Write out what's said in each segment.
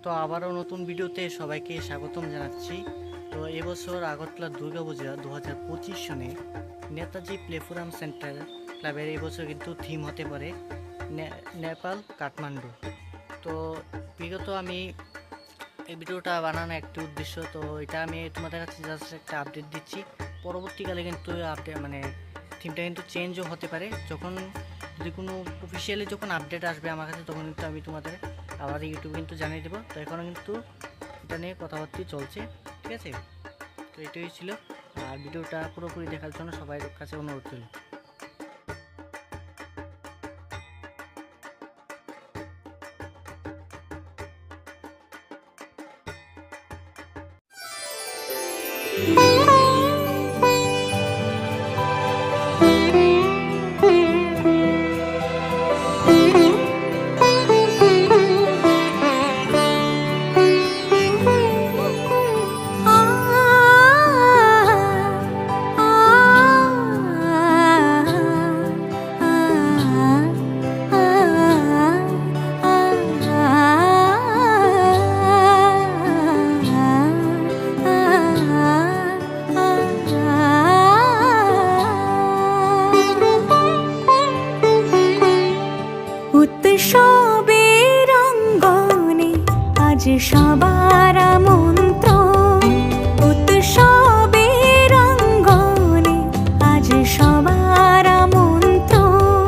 তো আবারও নতুন ভিডিওতে সবাইকে স্বাগতম জানাচ্ছি। তো এবছর আগরতলা দুর্গাপূজা 2025 সনে নেতাজি প্লেফোরাম সেন্টার ক্লাবের এবছর কিন্তু থিম হতে পারে নেপাল কাঠমান্ডু। তো বিগত আমি এই ভিডিওটা বানানো একটি উদ্দেশ্য, তো এটা আমি তোমাদের কাছে জাস্ট একটা আপডেট দিচ্ছি। পরবর্তীকালে কিন্তু আপডেট থিমটা কিন্তু চেঞ্জও হতে পারে। যখন যদি কোনো অফিসিয়ালি যখন আপডেট আসবে আমার কাছে, তখন কিন্তু আমি তোমাদের আবার ইউটিউবে কিন্তু জানিয়ে দেবো। তো এখনও কিন্তু এটা নিয়ে কথাবার্তা চলছে, ঠিক আছে? তো এটাই ছিল, আর ভিডিওটা পুরোপুরি দেখার জন্য সবাই কাছে অনুরোধ রইল। উৎসবের অঙ্গনে আজ সবার আমন্ত্রণ, উৎসবের অঙ্গনে আজ সবার আমন্ত্রণ,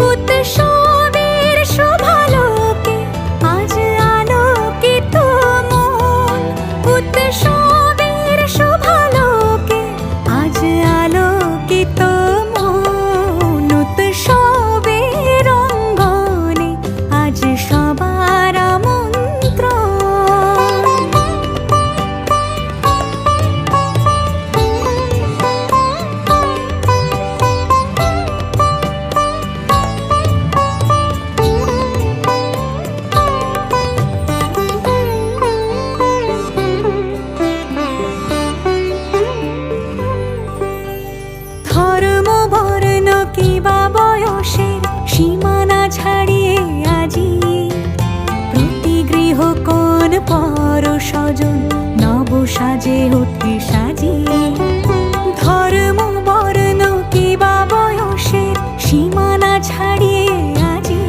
উৎসবের শোভালোকে আজ আলোকিত মন, উৎসবের শোভালোকে আজ আলোকিত মন, উৎসবের অঙ্গনে আজ সবার আমন্ত্রণ। ধর্ম বর্ণ কিবা বয়সের সীমানা ছাড়িয়ে আজি প্রতি গৃহ কোন পর স্বজন নব সাজে উঠে সাজিয়ে, ধর্ম বর্ণ কিবা বয়সের সীমানা ছাড়িয়ে আজি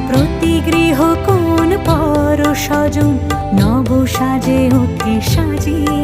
প্রতি গৃহ কোন পর স্বজন নব সাজে উঠে সাজিয়ে।